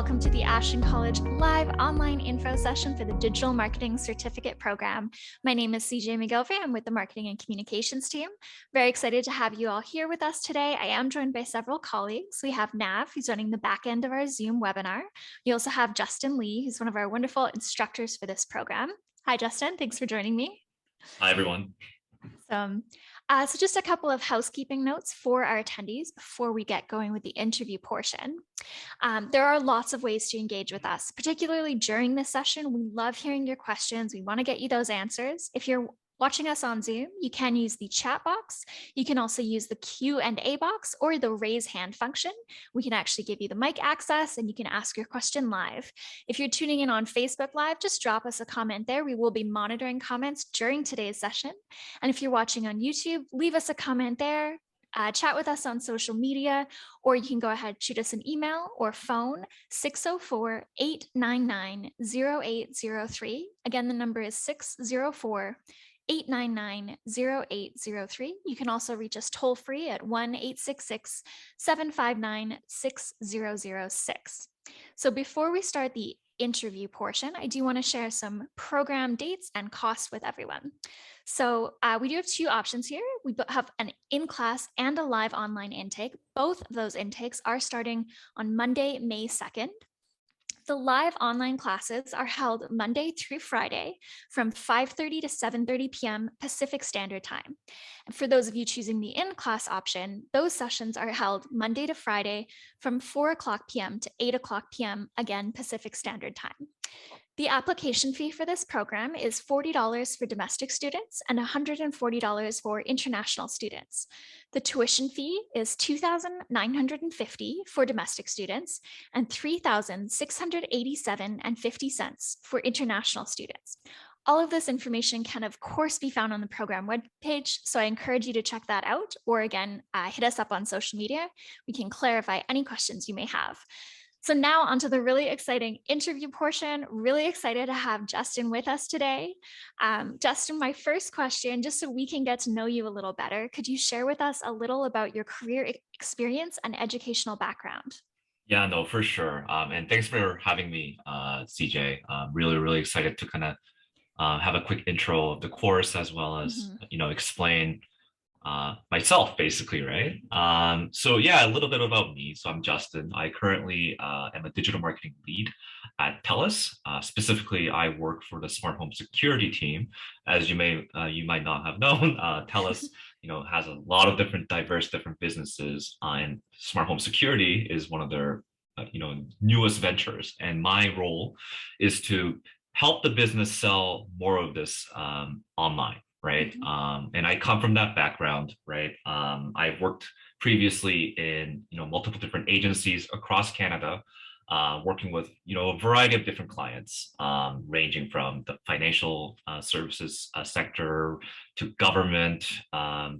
welcome to the Ashton College live online info session for the Digital Marketing Certificate Program. My name is CJ McGilvray. I'm with the Marketing and Communications team. Very excited to have you all here with us today. I am joined by several colleagues. We have Nav, who's running the back end of our Zoom webinar. We also have Justin Lee, who's one of our wonderful instructors for this program. Hi, Justin. Thanks for joining me. Hi, everyone. So just a couple of housekeeping notes for our attendees before we get going with the interview portion. There are lots of ways to engage with us, particularly during this session. We love hearing your questions. We want to get you those answers. If you're watching us on Zoom, you can use the chat box. You can also use the Q&A box or the raise hand function. We can actually give you the mic access and you can ask your question live. If you're tuning in on Facebook Live, just drop us a comment there. We will be monitoring comments during today's session. And if you're watching on YouTube, leave us a comment there. Chat with us on social media, or you can go ahead, shoot us an email or phone 604-899-0803. Again, the number is 604-899-0803. You can also reach us toll free at 1-866-759-6006. So before we start the interview portion, I do want to share some program dates and costs with everyone. So we do have two options here. We have an in-class and a live online intake. Both of those intakes are starting on Monday, May 2nd. The live online classes are held Monday through Friday from 5:30 to 7:30 p.m. Pacific Standard Time. And for those of you choosing the in-class option, those sessions are held Monday to Friday from 4 o'clock p.m. to 8 o'clock p.m. again Pacific Standard Time. The application fee for this program is $40 for domestic students and $140 for international students. The tuition fee is $2,950 for domestic students and $3,687.50 for international students. All of this information can, of course, be found on the program webpage, so I encourage you to check that out, or again, hit us up on social media. We can clarify any questions you may have. So now onto the really exciting interview portion. Really excited to have Justin with us today. Justin, my first question, just so we can get to know you a little better, could you share with us a little about your career experience and educational background? Yeah, no, for sure. And thanks for having me, CJ. Really excited to kind of have a quick intro of the course as well as, explain myself basically, right? So yeah, a little bit about me. So I'm Justin. I currently am a digital marketing lead at TELUS. Specifically, I work for the smart home security team. As you might not have known, TELUS, has a lot of diverse businesses, and smart home security is one of their, newest ventures. And my role is to help the business sell more of this online. Right. And I come from that background, right? I've worked previously in, multiple different agencies across Canada, working with, a variety of different clients, ranging from the financial services sector to government,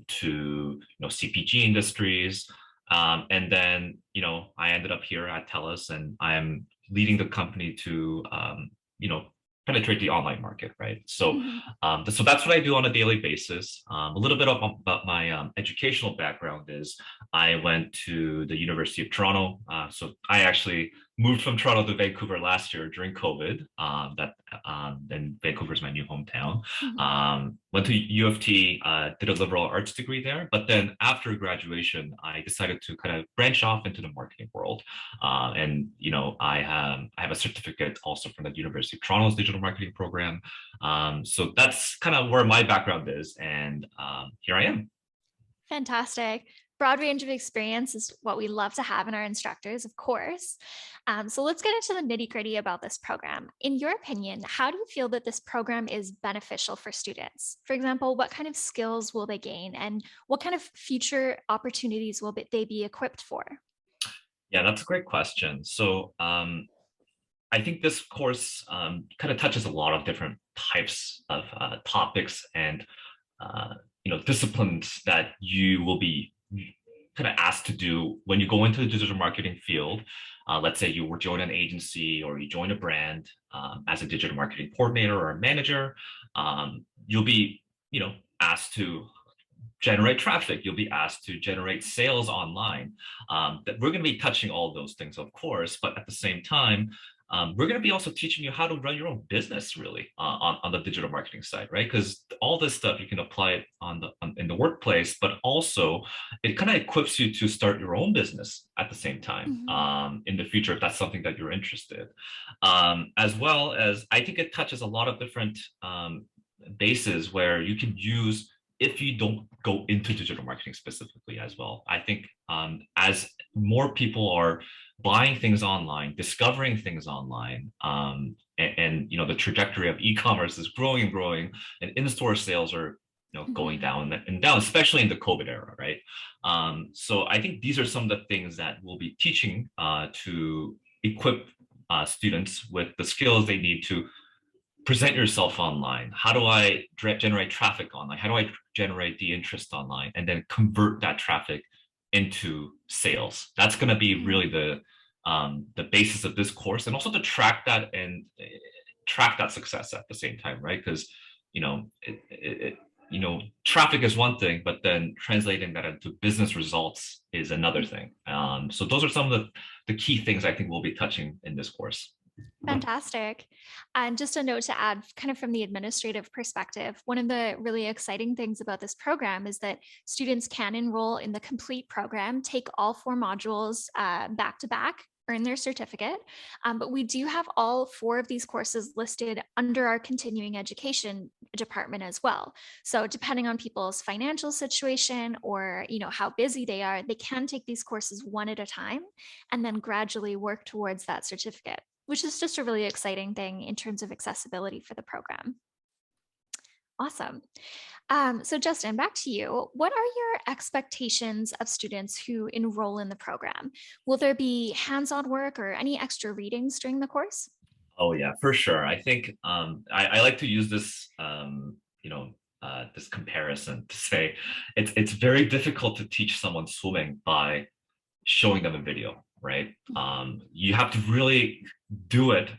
to, CPG industries. And then, I ended up here at TELUS and I'm leading the company to, penetrate the online market, right? So, so that's what I do on a daily basis. A little bit about my educational background is I went to the University of Toronto. So I actually moved from Toronto to Vancouver last year during COVID. Then Vancouver is my new hometown. Went to U of T, did a liberal arts degree there. But then after graduation, I decided to kind of branch off into the marketing world. And I have a certificate also from the University of Toronto's digital marketing program. So that's kind of where my background is, and here I am. Fantastic. Broad range of experience is what we love to have in our instructors, of course. So let's get into the nitty-gritty about this program. In your opinion, how do you feel that this program is beneficial for students? For example, what kind of skills will they gain and what kind of future opportunities will they be equipped for? Yeah, that's a great question. So I think this course kind of touches a lot of different types of topics and disciplines that you will be kind of asked to do when you go into the digital marketing field. Let's say you join an agency or you join a brand as a digital marketing coordinator or a manager. You'll be, asked to generate traffic. You'll be asked to generate sales online. That we're going to be touching all those things, of course, but at the same time, we're going to be also teaching you how to run your own business, really, on the digital marketing side, right? Because all this stuff you can apply it in the workplace, but also it kind of equips you to start your own business at the same time Mhm. in the future if that's something that you're interested. As well as I think it touches a lot of different bases where you can use if you don't go into digital marketing specifically as well. I think as more people are buying things online, discovering things online, and the trajectory of e-commerce is growing and growing, and in-store sales are going Mhm. down and down, especially in the COVID era, right? So I think these are some of the things that we'll be teaching to equip students with the skills they need to present yourself online. How do I generate traffic online? How do I generate the interest online and then convert that traffic into sales? That's going to be Mhm. really the basis of this course, and also to track that and track that success at the same time, right? Because traffic is one thing, but then translating that into business results is another thing. So those are some of the key things I think we'll be touching in this course. Fantastic. And just a note to add, kind of from the administrative perspective, one of the really exciting things about this program is that students can enroll in the complete program, take all 4 modules back to back, earn their certificate. But we do have all 4 of these courses listed under our continuing education department as well. So depending on people's financial situation or how busy they are, they can take these courses one at a time and then gradually work towards that certificate, which is just a really exciting thing in terms of accessibility for the program. Awesome. So, Justin, back to you. What are your expectations of students who enroll in the program? Will there be hands on work or any extra readings during the course? Oh yeah, for sure. I think I like to use this this comparison to say it's very difficult to teach someone swimming by showing them a video, right? You have to really do it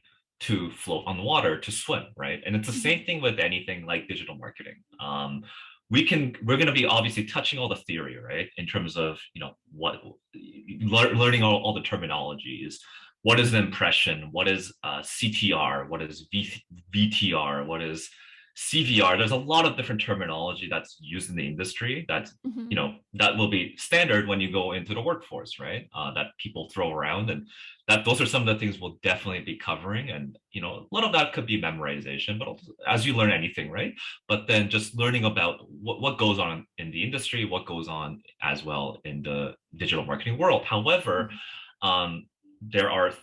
to float on water, to swim, right? And it's the Mhm. same thing with anything like digital marketing. We're going to be obviously touching all the theory, right? In terms of what learning all the terminologies. What is an impression? What is CTR? What is VTR? What is CVR? There's a lot of different terminology that's used in the industry that's Mhm. that will be standard when you go into the workforce, right? That people throw around, and that those are some of the things we'll definitely be covering. And a lot of that could be memorization, but also, as you learn anything, right? But then just learning about what goes on in the industry, what goes on as well in the digital marketing world. However, Mhm. there are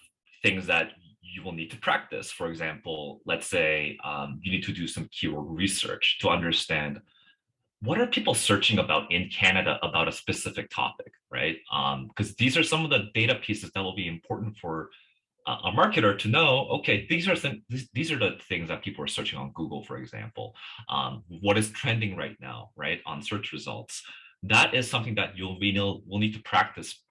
things that you will need to practice. For example, let's say you need to do some keyword research to understand what are people searching about in Canada about a specific topic, right? Because these are some of the data pieces that will be important for a marketer to know. Okay, these are the things that people are searching on Google, for example. What is trending right now, right, on search results? That is something that will need to practice,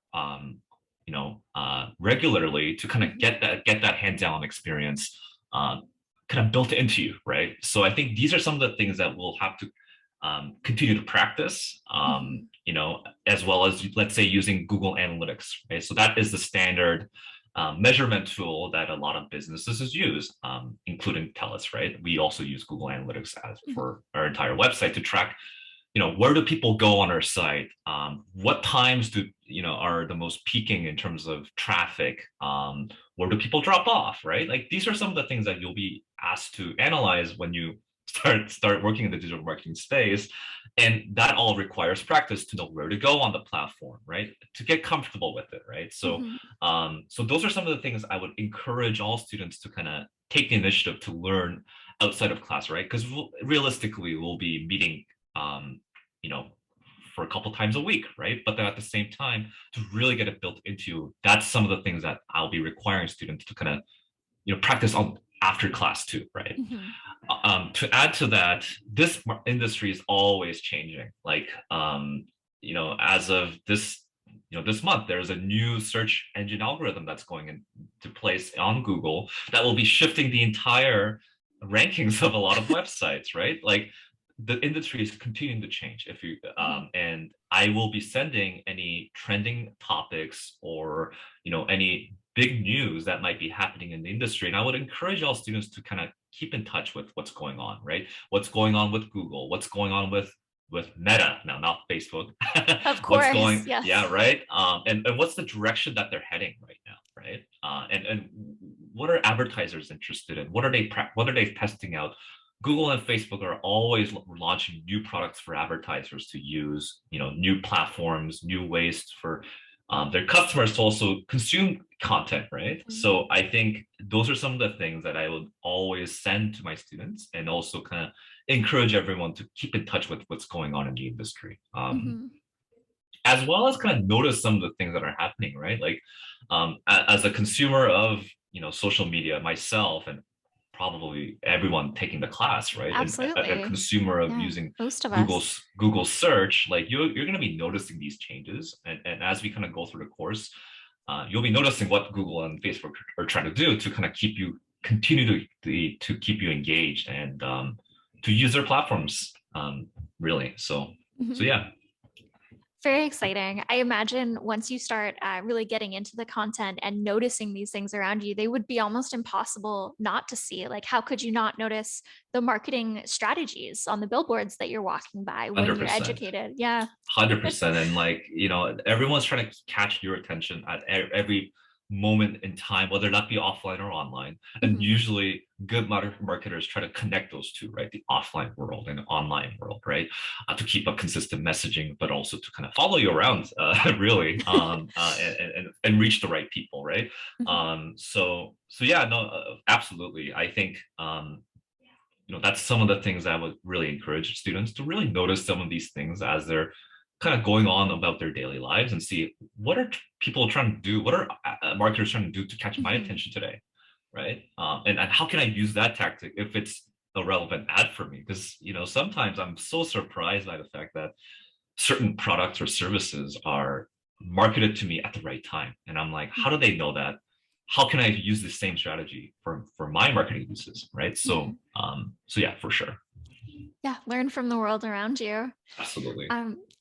regularly to kind of Mhm. get that hands-on experience. Kind of built into you, right? So I think these are some of the things that we'll have to continue to practice, Mhm. as well as, let's say, using Google Analytics, right? So that is the standard measurement tool that a lot of businesses use, including TELUS, right? We also use Google Analytics as Mhm. for our entire website to track, where do people go on our site? What times are the most peaking in terms of traffic? Where do people drop off, right? Like these are some of the things that you'll be asked to analyze when you start working in the digital marketing space. And that all requires practice to know where to go on the platform, right? To get comfortable with it, right? So Mhm. so those are some of the things I would encourage all students to kind of take the initiative to learn outside of class, right? Because realistically, we'll be meeting um, you know, for a couple times a week, right? But then at the same time, to really get it built into, that's some of the things that I'll be requiring students to kind of, practice on after class too, right? Mhm. To add to that, this industry is always changing. Like, as of this month, there's a new search engine algorithm that's going into place on Google that will be shifting the entire rankings of a lot of websites, right? Like the industry is continuing to change. If you and I will be sending any trending topics or any big news that might be happening in the industry, and I would encourage all students to kind of keep in touch with what's going on, right? What's going on with Google? What's going on with Meta now, not Facebook? Of What's course, going? yes. Yeah, right. And what's the direction that they're heading right now, right? And what are advertisers interested in? What are they testing out? Google and Facebook are always launching new products for advertisers to use, new platforms, new ways for their customers to also consume content, right? Mhm. So I think those are some of the things that I would always send to my students and also kind of encourage everyone to keep in touch with what's going on in the industry. Mhm. As well as kind of notice some of the things that are happening, right? Like as a consumer of social media myself, and probably everyone taking the class, right? And a Absolutely. consumer of Yeah, using most of us. Google search, like you're going to be noticing these changes, and as we kind of go through the course, you'll be noticing what Google and Facebook are trying to do to kind of continue to keep you engaged and to use their platforms, really. So Mhm. yeah. Very exciting. I imagine once you start really getting into the content and noticing these things around you, they would be almost impossible not to see. Like, how could you not notice the marketing strategies on the billboards that you're walking by when you're 100%. educated? Yeah. 100%. And like, everyone's trying to catch your attention at every moment in time, whether that be offline or online. And Mhm. usually good marketers try to connect those two, right? The offline world and the online world, right? To keep a consistent messaging, but also to kind of follow you around, really, and reach the right people, right? Mhm. So yeah, no, absolutely. I think, that's some of the things I would really encourage students to really notice some of these things as they're kind of going on about their daily lives and see what are people trying to do, what are marketers trying to do to catch my Mhm. attention today, right? And how can I use that tactic if it's a relevant ad for me? Because sometimes I'm so surprised by the fact that certain products or services are marketed to me at the right time, and I'm like, how do Mhm. they know that? How can I use the same strategy for my marketing uses, right? So Mhm. so yeah, for sure. Yeah, learn from the world around you. Absolutely.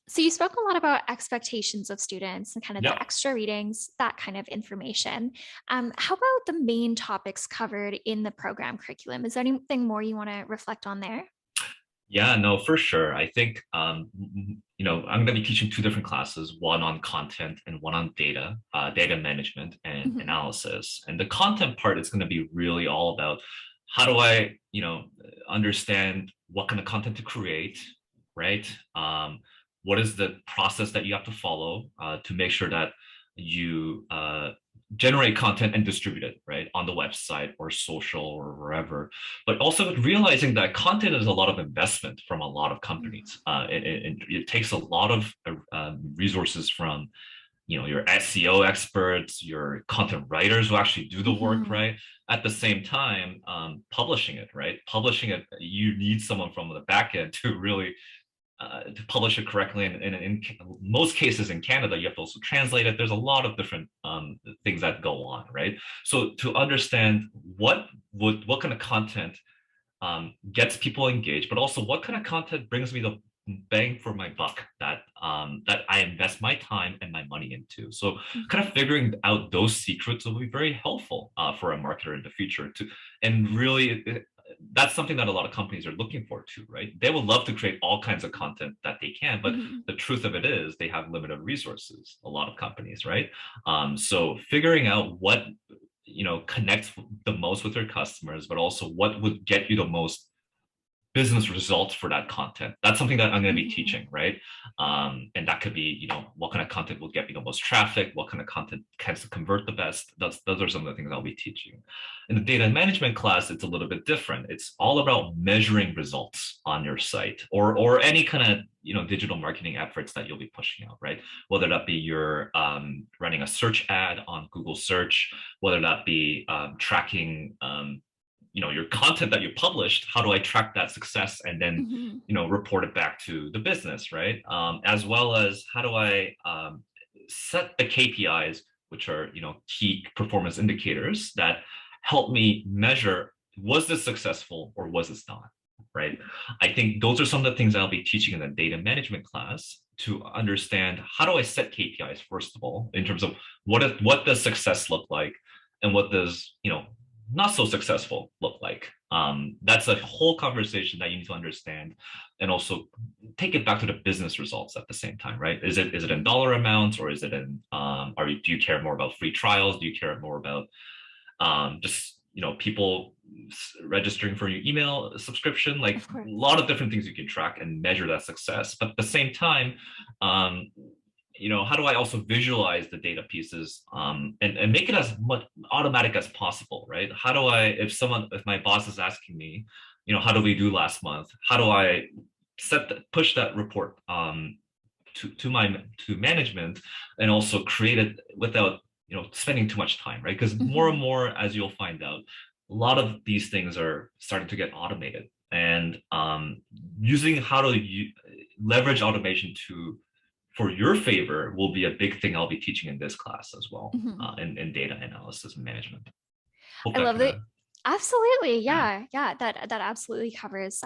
So you spoke a lot about expectations of students and kind of the Yeah. extra readings, that kind of information. How about the main topics covered in the program curriculum? Is there anything more you want to reflect on there? Yeah, no, for sure. I think I'm going to be teaching two different classes, one on content and one on data management and Mhm. analysis. And the content part is going to be really all about how do I, understand what kind of content to create, right? What is the process that you have to follow to make sure that you generate content and distribute it, right, on the website or social or wherever, but also realizing that content is a lot of investment from a lot of Mhm. companies. It takes a lot of resources from your SEO experts, your content writers who actually do the work, Mhm. right? At the same time, publishing it, right? Publishing it, you need someone from the back end to really to publish it correctly. And in most cases in Canada, you have to also translate it. There's a lot of different things that go on, right? So to understand what kind of content gets people engaged, but also what kind of content brings me the bang for my buck that I invest my time and my money into. So kind Mhm. of figuring out those secrets will be very helpful for a marketer in the future to, and really that's something that a lot of companies are looking for too, right? They would love to create all kinds of content that they can, but Mhm. the truth of it is they have limited resources, a lot of companies, right? So figuring out what connects the most with your customers, but also what would get you the most business results for that content. That's something that I'm going to be Mhm. teaching, right? And that could be, what kind of content will get me the most traffic, what kind of content tends to convert the best. Those are some of the things I'll be teaching. In the data management class, it's a little bit different. It's all about measuring results on your site or any kind of digital marketing efforts that you'll be pushing out, right? Whether that be you're running a search ad on Google search, whether that be tracking your content that you published, how do I track that success and then Mhm. report it back to the business, right? As well as how do I set the KPIs, which are key performance indicators that help me measure, was this successful or was this not, right? I think those are some of the things I'll be teaching in the data management class to understand how do I set KPIs first of all, in terms of what does success look like, and what does not so successful look like. That's a whole conversation that you need to understand, and also take it back to the business results at the same time, right? Is it in dollar amounts, or is it in do you care more about free trials? Do you care more about just people registering for your email subscription? Like Of a course. lot of different things you can track and measure that success. But at the same time, um, how do I also visualize the data pieces, and make it as much automatic as possible, right? How do I, if my boss is asking me, how do we do last month? How do I push that report to management, and also create it without spending too much time, right? Because more and Mhm. more, as you'll find out, a lot of these things are starting to get automated, and using how to leverage automation to for your favor will be a big thing I'll be teaching in this class as well, Mhm. in data analysis and management. Hope I that love kind that. of, Absolutely. yeah. Yeah. That absolutely covers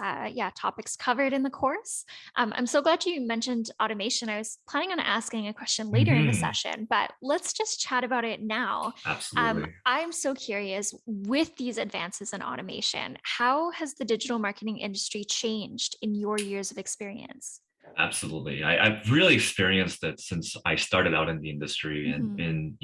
topics covered in the course. I'm so glad you mentioned automation. I was planning on asking a question later in the Hmm. session, but let's just chat about it now. Absolutely. I'm so curious, with these advances in automation, how has the digital marketing industry changed in your years of experience? Absolutely. I've really experienced it since I started out in the industry, and Mhm.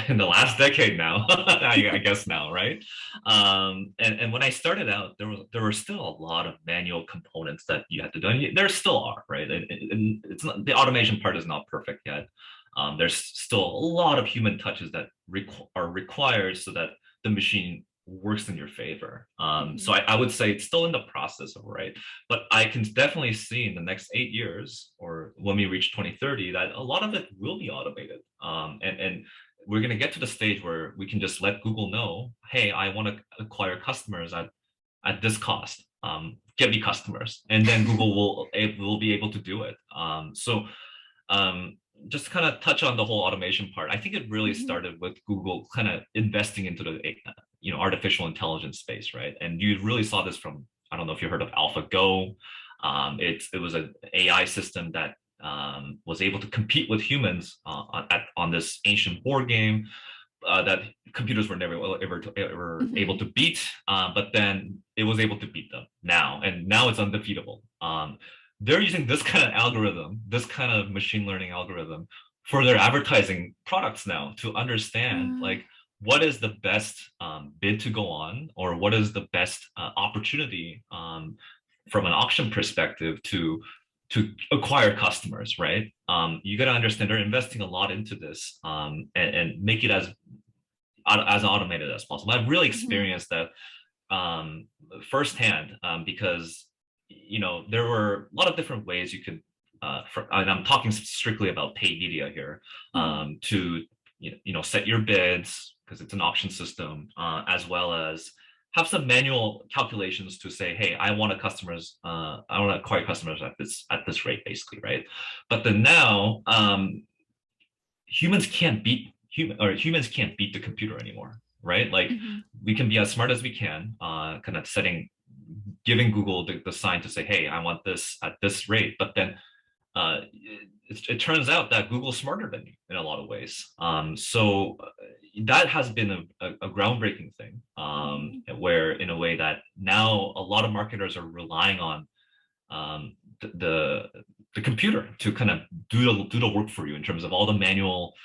in the last decade now, I guess now, right? And when I started out, there were still a lot of manual components that you had to do. And there still are, right? And it's not, the automation part is not perfect yet. There's still a lot of human touches that are required so that the machine works in your favor. So Mhm. I would say it's still in the process of, right? But I can definitely see in the next 8 years, or when we reach 2030, that a lot of it will be automated. And we're going to get to the stage where we can just let Google know, hey, I want to acquire customers at this cost. Get me customers, and then Google will be able to do it. Um, just kind of touch on the whole automation part. I think it really Mhm. started with Google kind of investing into the artificial intelligence space, right? And you really saw this from, I don't know if you heard of AlphaGo. It was an AI system that was able to compete with humans on this ancient board game that computers were never ever able Mhm. to beat. But then it was able to beat them now, and now it's undefeatable. They're using this kind of algorithm, this kind of machine learning algorithm for their advertising products now, to understand Uh, like what is the best bid to go on, or what is the best opportunity from an auction perspective to acquire customers, right? You got to understand they're investing a lot into this, and make it as automated as possible. I've really mhm. experienced that firsthand, because there were a lot of different ways you could, and I'm talking strictly about paid media here, Mhm. to set your bids, because it's an auction system, as well as have some manual calculations to say, hey, I want to acquire customers at this rate, basically, right? But then now, humans can't beat the computer anymore, right? Like Mhm. we can be as smart as we can, kind of giving Google the sign to say, hey, I want this at this rate. But then it turns out that Google's smarter than you in a lot of ways. So that has been a groundbreaking thing, Mhm. where in a way that now a lot of marketers are relying on um, the computer to kind of do the work for you in terms of all the manual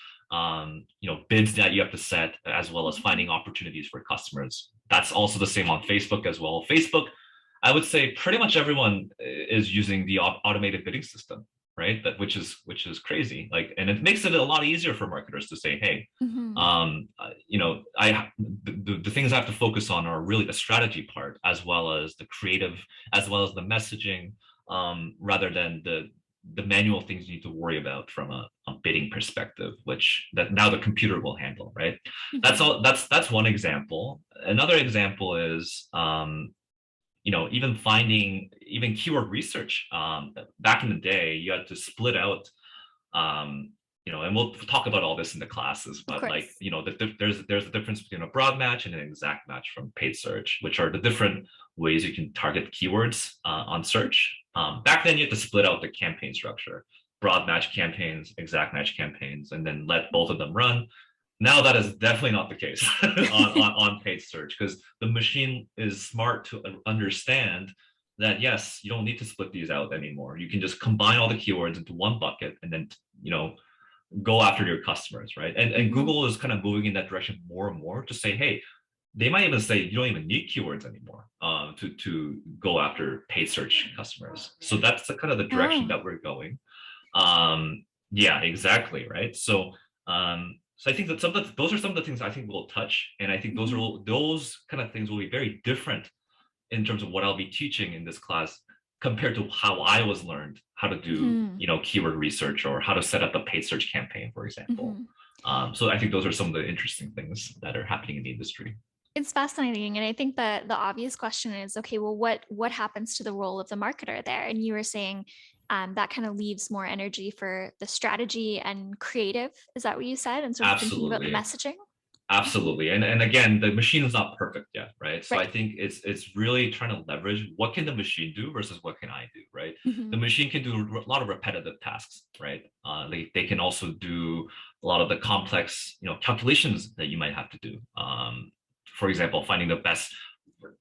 bids that you have to set, as well as Mhm. finding opportunities for customers. That's also the same on Facebook as well. Facebook, I would say pretty much everyone is using the automated bidding system, right? Which is crazy. Like, and it makes it a lot easier for marketers to say, hey, Mhm. the things I have to focus on are really the strategy part, as well as the creative, as well as the messaging, rather than the manual things you need to worry about from a bidding perspective, which that now the computer will handle, right? That's Mhm. all. That's one example. Another example is even finding even keyword research. Back in the day, you had to split out. and we'll talk about all this in the classes, Of but like, course. there's a difference between a broad match and an exact match from paid search, which are the different ways you can target keywords on search. Back then, you had to split out the campaign structure, broad match campaigns, exact match campaigns, and then let both of them run. Now that is definitely not the case on paid search, because the machine is smart to understand that yes, you don't need to split these out anymore. You can just combine all the keywords into one bucket and then go after your customers, right? And Mhm. Google is kind of moving in that direction more and more to say, hey, they might even say you don't even need keywords anymore to go after paid search customers. So that's the kind of the direction Oh. that we're going. Yeah, exactly, right? So I think that those are some of the things I think we'll touch, and I think Mhm. those kind of things will be very different in terms of what I'll be teaching in this class compared to how I was learned how to do, Mhm. keyword research or how to set up a paid search campaign, for example. Mhm. So I think those are some of the interesting things that are happening in the industry. It's fascinating, and I think that the obvious question is, okay, well, what happens to the role of the marketer there? And you were saying that kind of leaves more energy for the strategy and creative. Is that what you said? And sort of thinking about the Absolutely. messaging. Mhm. Absolutely. And again, the machine is not perfect yet, right? So I Right. think it's really trying to leverage what can the machine do versus what can I do, right? The Mhm. machine can do a lot of repetitive tasks, right? They can also do a lot of the complex, calculations that you might have to do. For example, finding the best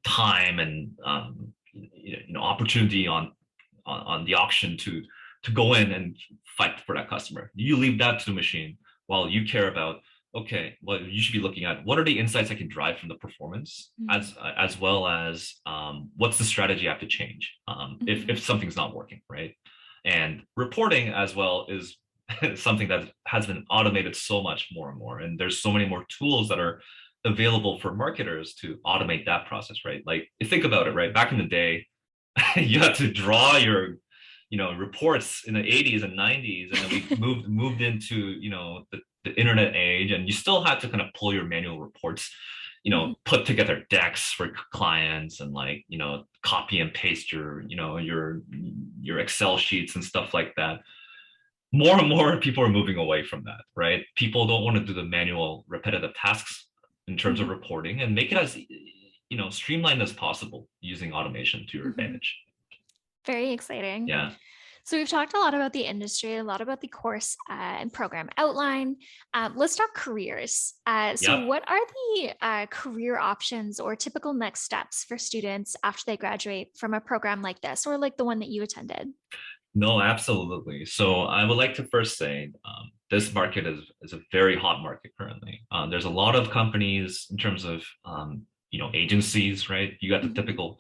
time and opportunity on the auction to go in and fight for that customer. You leave that to the machine while you care about, okay, well, you should be looking at what are the insights I can drive from the performance, Mhm. as well as what's the strategy I have to change if Mhm. something's not working, right? And reporting as well is something that has been automated so much more and more, and there's so many more tools that are available for marketers to automate that process, right? Like, think about it, right? Back in the day, you had to draw your reports in the 80s and 90s, and then we moved into the internet age, and you still had to kind of pull your manual reports, Mhm. put together decks for clients, and like copy and paste your Excel sheets and stuff like that. More and more people are moving away from that, right? People don't want to do the manual repetitive tasks in terms of Mhm. reporting, and make it as streamlined as possible using automation to your Mhm. advantage. Very exciting. Yeah. So we've talked a lot about the industry, a lot about the course and program outline. Let's talk careers. So Yep. what are the career options or typical next steps for students after they graduate from a program like this or like the one that you attended? No, absolutely. So I would like to first say this market is a very hot market currently. There's a lot of companies in terms of agencies, right? You got the Mhm. typical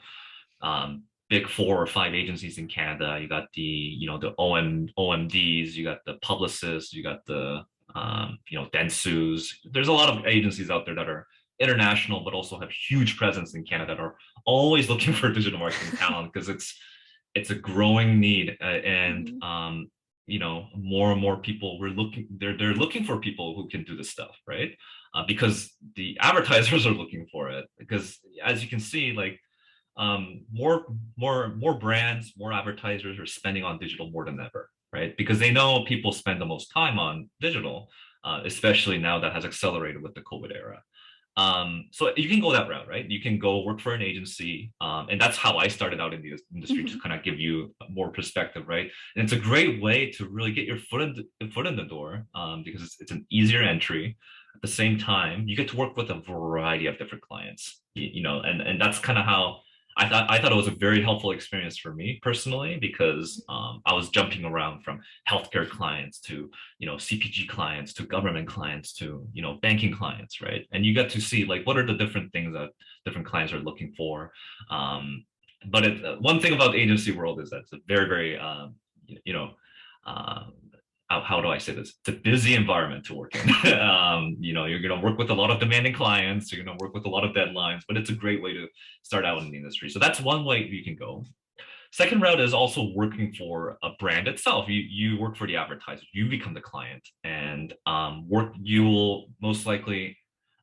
big 4 or 5 agencies in Canada. You got the OMDs, you got the publicists, you got the Dentsus. There's a lot of agencies out there that are international, but also have huge presence in Canada that are always looking for digital marketing talent because it's a growing need, and Mhm. more and more people they're looking for people who can do this stuff, right? Because the advertisers are looking for it, because as you can see, like more brands, more advertisers are spending on digital more than ever, right? Because they know people spend the most time on digital, especially now that has accelerated with the COVID era. So you can go that route, right? You can go work for an agency, and that's how I started out in the industry, to Mhm. kind of give you more perspective, right? And it's a great way to really get your foot in the door, because it's an easier entry. At the same time, you get to work with a variety of different clients, and that's kind of how I thought it was a very helpful experience for me personally, because I was jumping around from healthcare clients to CPG clients to government clients to banking clients, right? And you get to see like what are the different things that different clients are looking for. But one thing about the agency world is that it's a very very you know uh, how do I say this? It's a busy environment to work in. You're going to work with a lot of demanding clients. You're going to work with a lot of deadlines, but it's a great way to start out in the industry. So that's one way you can go. Second route is also working for a brand itself. You work for the advertiser. You become the client, and work. You will most likely,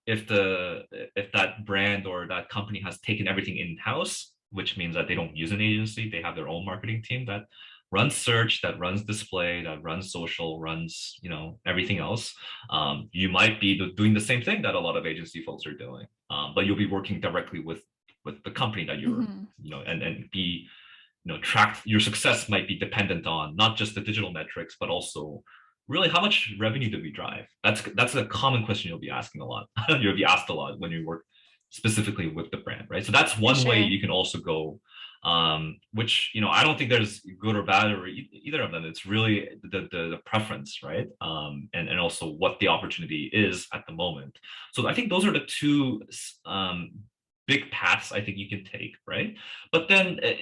if that brand or that company has taken everything in house, which means that they don't use an agency, they have their own marketing team that runs search, that runs display, that runs social, runs, everything else. You might be doing the same thing that a lot of agency folks are doing, but you'll be working directly with the company that you're, Mhm. and be, tracked. Your success might be dependent on not just the digital metrics, but also really how much revenue do we drive. That's a common question you'll be asking a lot. You'll be asked a lot when you work specifically with the brand, right? So that's For one way sure. you can also go, which I don't think there's good or bad or either of them. It's really the preference, right? And also what the opportunity is at the moment. So I think those are the two big paths I think you can take, right? But then a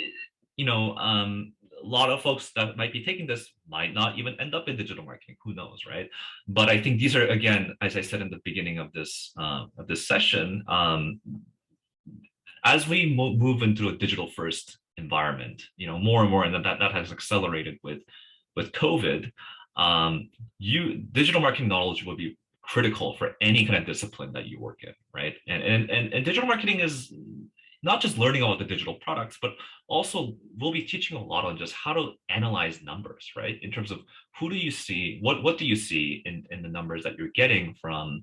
lot of folks that might be taking this might not even end up in digital marketing. Who knows, right? But I think these are, again, as I said in the beginning of this session, as we move into a digital first environment, more and more, and that has accelerated with COVID. You digital marketing knowledge will be critical for any kind of discipline that you work in, right? And digital marketing is not just learning about the digital products, but also we'll be teaching a lot on just how to analyze numbers, right? In terms of who do you see, what do you see in the numbers that you're getting from,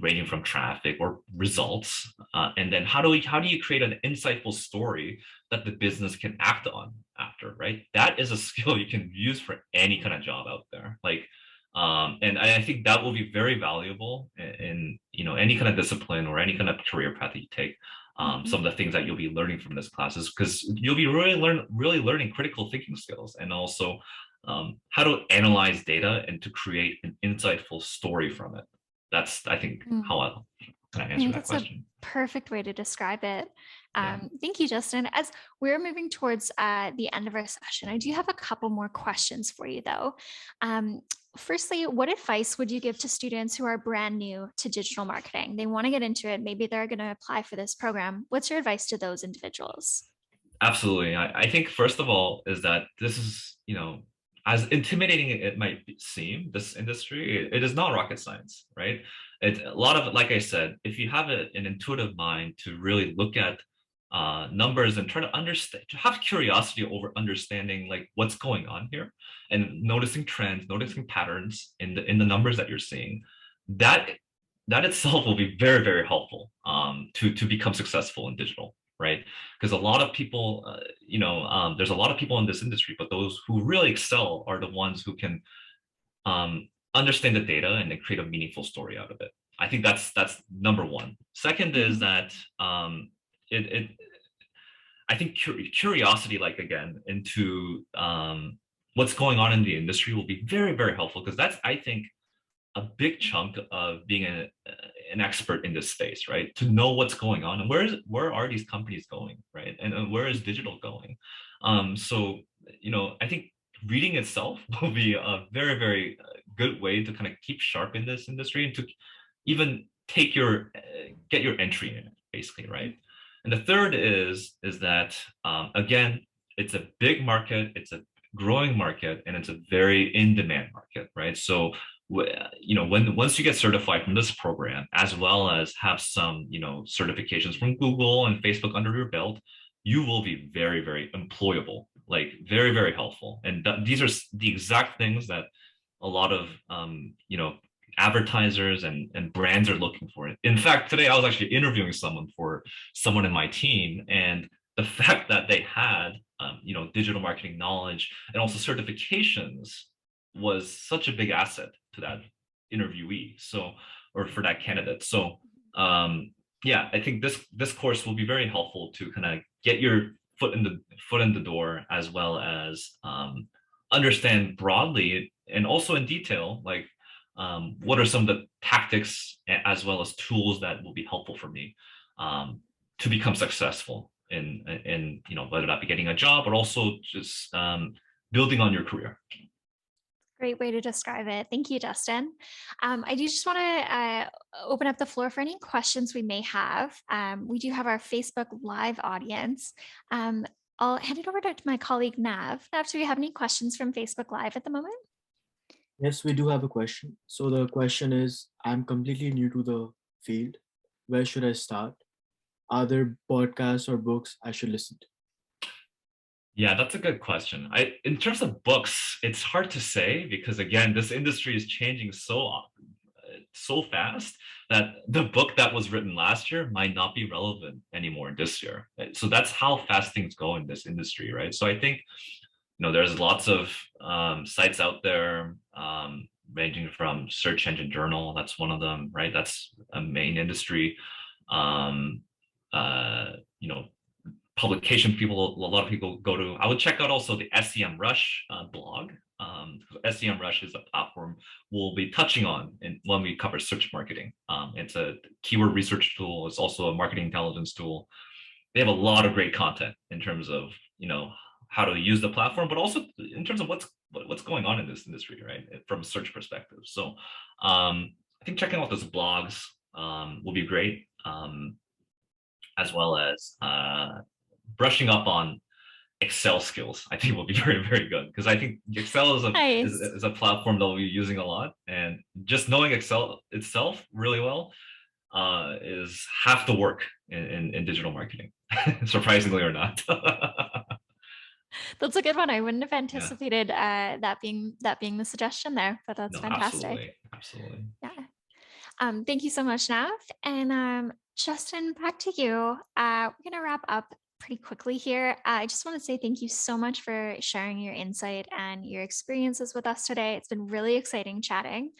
ranging from traffic or results, and then how do you create an insightful story that the business can act on after, right? That is a skill you can use for any kind of job out there. Like, and I think that will be very valuable in any kind of discipline or any kind of career path that you take. Mhm. Some of the things that you'll be learning from this class is because you'll be really learning critical thinking skills, and also how to analyze data and to create an insightful story from it. That's, I think, Mm. how I kind of I answer think that that's a question. perfect way to describe it. Yeah. Thank you, Justin. As we're moving towards the end of our session, I do have a couple more questions for you, though. Um, Firstly, what advice would you give to students who are brand new to digital marketing? They want to get into it. Maybe they're going to apply for this program. What's your advice to those individuals? Absolutely. I think first of all is that this is, as intimidating it might seem, this industry, it is not rocket science, right? It's a lot of, like I said, if you have an intuitive mind to really look at numbers and try to understand, to have curiosity over understanding like what's going on here and noticing trends, noticing patterns in the numbers that you're seeing, that that itself will be very, very helpful to become successful in digital, right? Because a lot of people, there's a lot of people in this industry, but those who really excel are the ones who can understand the data and then create a meaningful story out of it. I think that's number one. Second is Mhm. that it I think curiosity, like again, into what's going on in the industry will be very, very helpful because that's, I think, a big chunk of being an expert in this space, right? To know what's going on and where are these companies going, right? And where is digital going? So, I think reading itself will be a very, very good way to kind of keep sharp in this industry and to even get your entry in it, basically, right? And the third is that again, it's a big market, it's a growing market, and it's a very in-demand market, right? So when once you get certified from this program, as well as have some, certifications from Google and Facebook under your belt, you will be very, very employable, like very, very helpful. And these are the exact things that a lot of, advertisers and brands are looking for. In fact, today I was actually interviewing someone in my team, and the fact that they had, digital marketing knowledge and also certifications was such a big asset to that interviewee. So, or for that candidate. So, yeah, I think this course will be very helpful to kind of get your foot in the door, as well as understand broadly and also in detail, like what are some of the tactics as well as tools that will be helpful for me to become successful in whether that be getting a job or also just building on your career. Great way to describe it. Thank you, Justin. I do just want to open up the floor for any questions we may have. We do have our Facebook Live audience. Um, I'll hand it over to my colleague Nav. Nav, do you have any questions from Facebook Live at the moment? Yes, we do have a question. So the question is, I'm completely new to the field. Where should I start? Are there podcasts or books I should listen to? Yeah, that's a good question. In terms of books, it's hard to say because again, this industry is changing so fast that the book that was written last year might not be relevant anymore this year. So that's how fast things go in this industry, right? So I think there's lots of sites out there, ranging from search engine journal. That's one of them, right? That's a main industry. Um, uh, you know, publication people, a lot of people go to. I would check out also the SEM Rush blog. SEM Rush is a platform we'll be touching on when we cover search marketing. It's a keyword research tool. It's also a marketing intelligence tool. They have a lot of great content in terms of how to use the platform, but also in terms of what's going on in this industry, right? From a search perspective. So I think checking out those blogs will be great, as well as brushing up on Excel skills. I think will be very, very good because I think Excel Nice. is a platform that we'll be using a lot, and just knowing Excel itself really well is half the work in digital marketing, surprisingly or not. That's a good one. I wouldn't have Yeah, anticipated that being the suggestion there, but that's no, fantastic. absolutely, absolutely. Yeah. Thank you so much, Nav. And Justin, back to you. We're going to wrap up pretty quickly here. I just want to say thank you so much for sharing your insight and your experiences with us today. It's been really exciting chatting.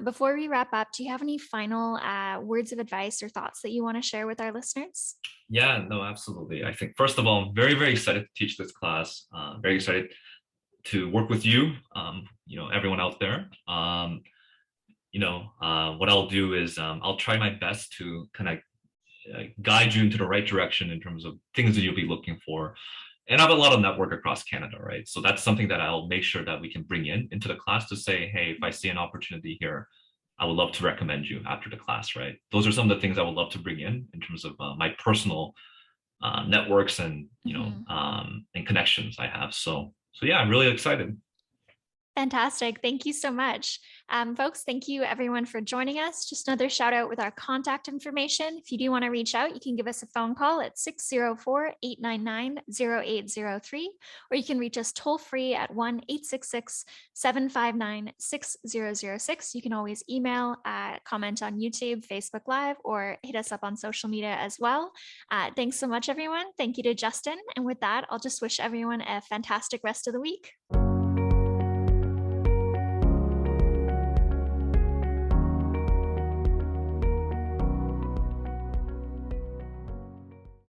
Before we wrap up, do you have any final words of advice or thoughts that you want to share with our listeners? Yeah, no, absolutely. I think first of all, I'm very, very excited to teach this class. Very excited to work with you. Everyone out there. What I'll do is I'll try my best to kind of guide you into the right direction in terms of things that you'll be looking for. And I have a lot of network across Canada, right? So that's something that I'll make sure that we can bring into the class to say, hey, if I see an opportunity here, I would love to recommend you after the class, right? Those are some of the things I would love to bring in terms of my personal networks and Mhm. and connections I have. So yeah, I'm really excited. Fantastic. Thank you so much. Folks, thank you everyone for joining us. Just another shout out with our contact information. If you do want to reach out, you can give us a phone call at 604-899-0803, or you can reach us toll free at 1-866-759-6006. You can always email, comment on YouTube, Facebook Live, or hit us up on social media as well. Thanks so much, everyone. Thank you to Justin. And with that, I'll just wish everyone a fantastic rest of the week.